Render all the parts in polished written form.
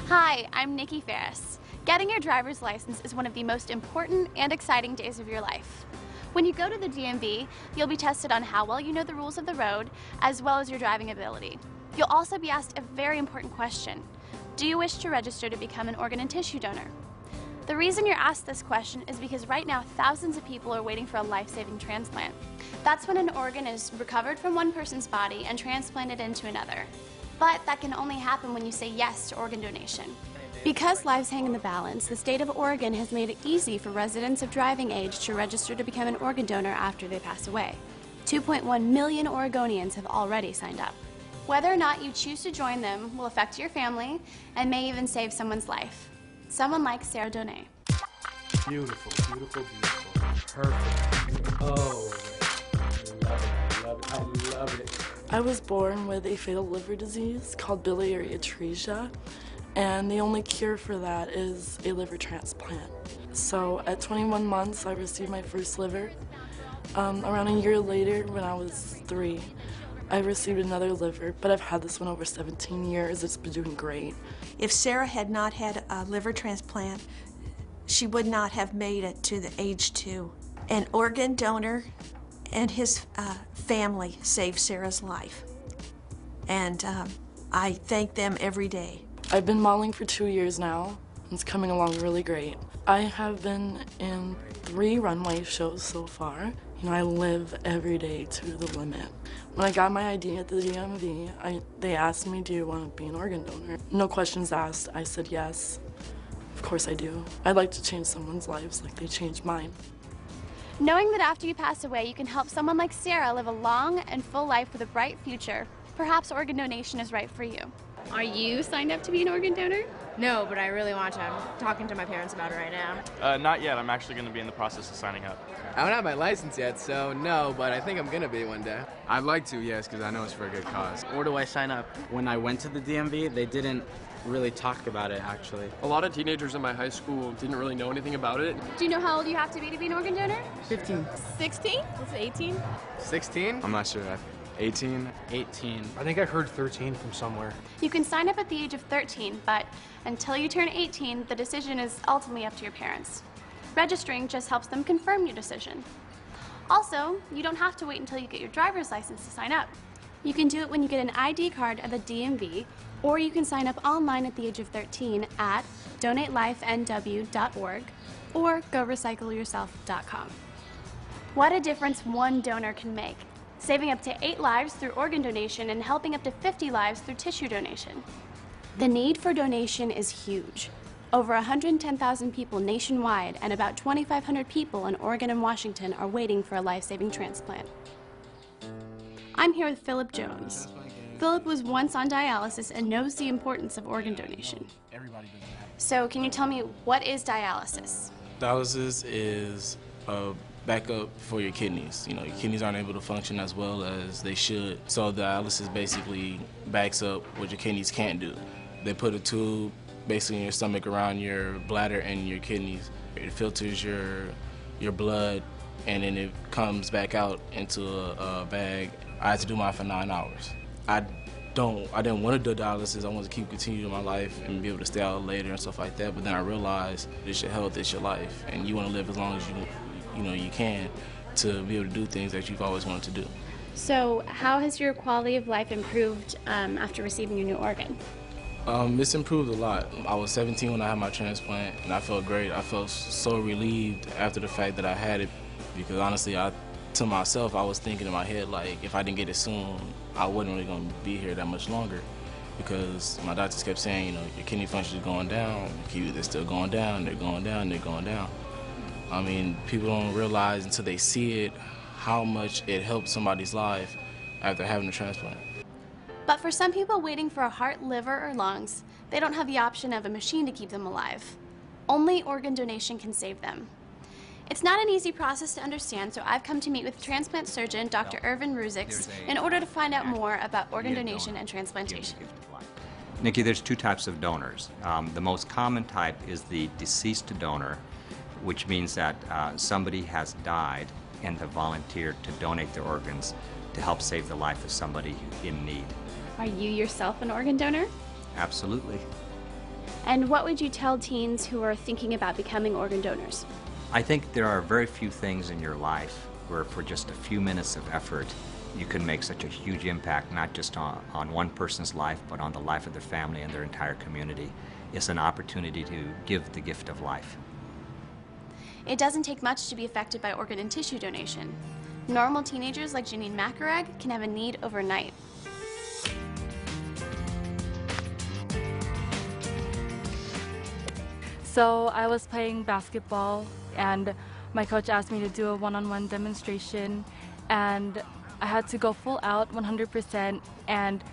Hi, I'm Nikki Ferris. Getting your driver's license is one of the most important and exciting days of your life. When you go to the DMV, you'll be tested on how well you know the rules of the road, as well as your driving ability. You'll also be asked a very important question. Do you wish to register to become an organ and tissue donor? The reason you're asked this question is because right now thousands of people are waiting for a life-saving transplant. That's when an organ is recovered from one person's body and transplanted into another. But that can only happen when you say yes to organ donation. Because lives hang in the balance, the state of Oregon has made it easy for residents of driving age to register to become an organ donor after they pass away. 2.1 million Oregonians have already signed up. Whether or not you choose to join them will affect your family and may even save someone's life. Someone like Sarah Donay. Beautiful, beautiful, beautiful. Perfect. Oh, I love it, I love it, I love it. I was born with a fatal liver disease called biliary atresia, and the only cure for that is a liver transplant. So at 21 months, I received my first liver. Around a year later, when I was 3, I received another liver, but I've had this one over 17 years. It's been doing great. If Sarah had not had a liver transplant, she would not have made it to the age 2. An organ donor and his family saved Sarah's life. And I thank them every day. I've been modeling for 2 years now. It's coming along really great. I have been in 3 runway shows so far. You know, I live every day to the limit. When I got my ID at the DMV, they asked me, do you want to be an organ donor? No questions asked. I said yes. Of course I do. I'd like to change someone's lives like they changed mine. Knowing that after you pass away, you can help someone like Sarah live a long and full life with a bright future, perhaps organ donation is right for you. Are you signed up to be an organ donor? No, but I really want to. I'm talking to my parents about it right now. Not yet. I'm actually going to be in the process of signing up. I don't have my license yet, so no, but I think I'm going to be one day. I'd like to, yes, because I know it's for a good cause. Where do I sign up? When I went to the DMV, they didn't really talk about it, actually. A lot of teenagers in my high school didn't really know anything about it. Do you know how old you have to be an organ donor? 15. 16? Was it 18? 16? I'm not sure. 18? 18. I think I heard 13 from somewhere. You can sign up at the age of 13, but until you turn 18, the decision is ultimately up to your parents. Registering just helps them confirm your decision. Also, you don't have to wait until you get your driver's license to sign up. You can do it when you get an ID card at the DMV, or you can sign up online at the age of 13 at donatelifenw.org or gorecycleyourself.com. What a difference one donor can make, saving up to 8 lives through organ donation and helping up to 50 lives through tissue donation. The need for donation is huge. Over 110,000 people nationwide and about 2,500 people in Oregon and Washington are waiting for a life-saving transplant. I'm here with Philip Jones. Philip was once on dialysis and knows the importance of organ donation. So can you tell me, what is dialysis? Dialysis is a backup for your kidneys. You know, your kidneys aren't able to function as well as they should. So dialysis basically backs up what your kidneys can't do. They put a tube basically in your stomach around your bladder and your kidneys. It filters your blood and then it comes back out into a bag. I had to do mine for 9 hours. I didn't want to do dialysis. I wanted to continue my life and be able to stay out later and stuff like that. But then I realized it's your health, it's your life, and you want to live as long as you can to be able to do things that you've always wanted to do. So how has your quality of life improved after receiving your new organ? It's improved a lot. I was 17 when I had my transplant, and I felt great. I felt so relieved after the fact that I had it, because honestly, to myself, I was thinking in my head, like, if I didn't get it soon, I wasn't really going to be here that much longer, because my doctors kept saying, you know, your kidney function is going down, they're still going down, they're going down, they're going down. I mean, people don't realize until they see it how much it helped somebody's life after having a transplant. But for some people waiting for a heart, liver, or lungs, they don't have the option of a machine to keep them alive. Only organ donation can save them. It's not an easy process to understand, so I've come to meet with transplant surgeon Dr. Irvin Ruzix in order to find out more about organ donation and transplantation. Nikki, there's 2 types of donors. The most common type is the deceased donor, which means that somebody has died and have volunteered to donate their organs to help save the life of somebody in need. Are you yourself an organ donor? Absolutely. And what would you tell teens who are thinking about becoming organ donors? I think there are very few things in your life where for just a few minutes of effort you can make such a huge impact, not just on one person's life, but on the life of their family and their entire community. It's an opportunity to give the gift of life. It doesn't take much to be affected by organ and tissue donation. Normal teenagers like Janine Macarag can have a need overnight. So I was playing basketball and my coach asked me to do a one-on-one demonstration, and I had to go full out 100%, and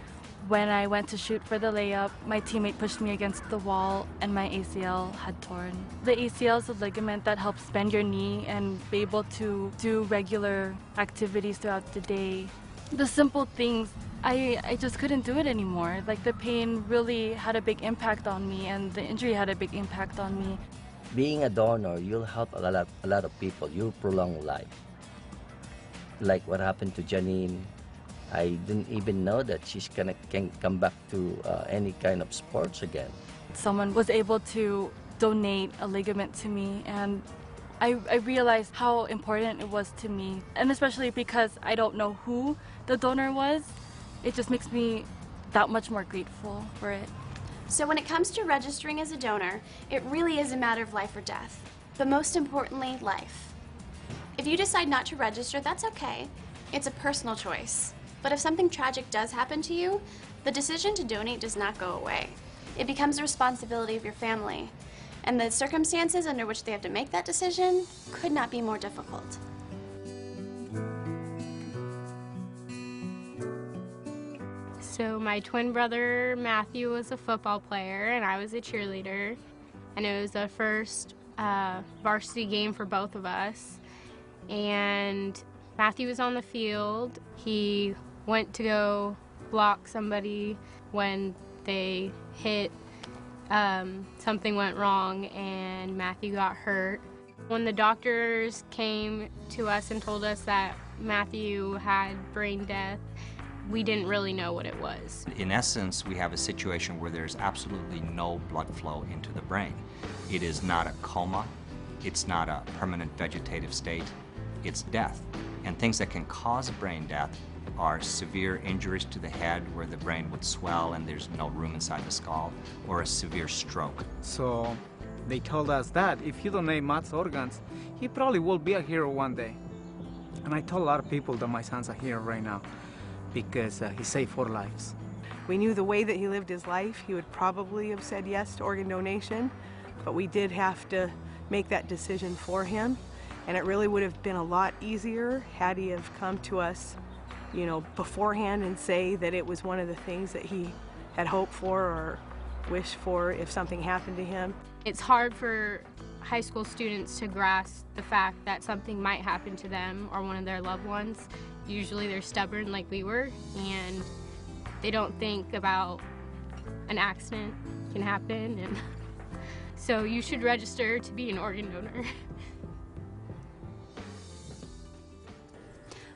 when I went to shoot for the layup, my teammate pushed me against the wall and my ACL had torn. The ACL is a ligament that helps bend your knee and be able to do regular activities throughout the day. The simple things, I just couldn't do it anymore. Like, the pain really had a big impact on me and the injury had a big impact on me. Being a donor, you'll help a lot of people. You'll prolong life. Like what happened to Janine. I didn't even know that can come back to any kind of sports again. Someone was able to donate a ligament to me, and I realized how important it was to me. And especially because I don't know who the donor was, it just makes me that much more grateful for it. So when it comes to registering as a donor, it really is a matter of life or death. But most importantly, life. If you decide not to register, that's okay. It's a personal choice. But if something tragic does happen to you, the decision to donate does not go away. It becomes the responsibility of your family. And the circumstances under which they have to make that decision could not be more difficult. So my twin brother Matthew was a football player and I was a cheerleader, and it was the first varsity game for both of us. And Matthew was on the field. He went to go block somebody when they hit. Something went wrong and Matthew got hurt. When the doctors came to us and told us that Matthew had brain death, we didn't really know what it was. In essence, we have a situation where there's absolutely no blood flow into the brain. It is not a coma. It's not a permanent vegetative state. It's death. And things that can cause brain death are severe injuries to the head where the brain would swell and there's no room inside the skull, or a severe stroke. So they told us that if you donate Matt's organs, he probably will be a hero one day. And I told a lot of people that my son's a hero right now because he saved 4 lives. We knew the way that he lived his life, he would probably have said yes to organ donation, but we did have to make that decision for him. And it really would have been a lot easier had he have come to us, you know, beforehand and say that it was one of the things that he had hoped for or wished for if something happened to him. It's hard for high school students to grasp the fact that something might happen to them or one of their loved ones. Usually they're stubborn like we were, and they don't think about an accident can happen. And so you should register to be an organ donor.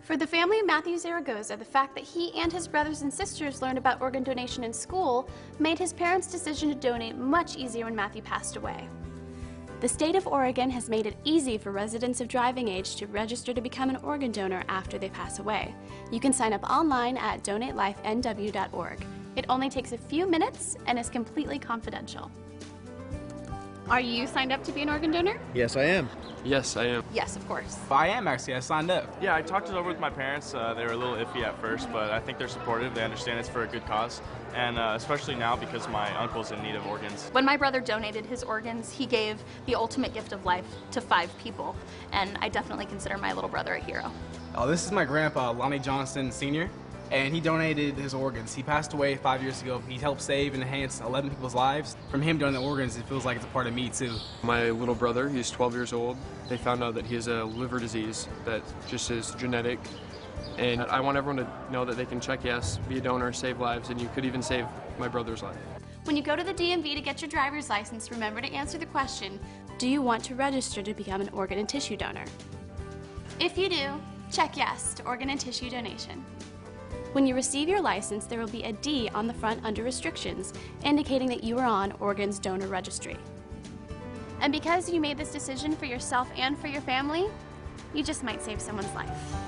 For the family of Matthew Zaragoza, the fact that he and his brothers and sisters learned about organ donation in school made his parents' decision to donate much easier when Matthew passed away. The state of Oregon has made it easy for residents of driving age to register to become an organ donor after they pass away. You can sign up online at donatelifenw.org. It only takes a few minutes and is completely confidential. Are you signed up to be an organ donor? Yes, I am. Yes, I am. Yes, of course. I am actually. I signed up. Yeah, I talked it over with my parents. They were a little iffy at first, but I think they're supportive. They understand it's for a good cause, and especially now because my uncle's in need of organs. When my brother donated his organs, he gave the ultimate gift of life to 5 people, and I definitely consider my little brother a hero. Oh, this is my grandpa, Lonnie Johnston Sr., and he donated his organs. He passed away 5 years ago. He helped save and enhance 11 people's lives. From him donating the organs, it feels like it's a part of me, too. My little brother, he's 12 years old. They found out that he has a liver disease that just is genetic. And I want everyone to know that they can check yes, be a donor, save lives, and you could even save my brother's life. When you go to the DMV to get your driver's license, remember to answer the question, do you want to register to become an organ and tissue donor? If you do, check yes to organ and tissue donation. When you receive your license, there will be a D on the front under restrictions, indicating that you are on Oregon's donor registry. And because you made this decision for yourself and for your family, you just might save someone's life.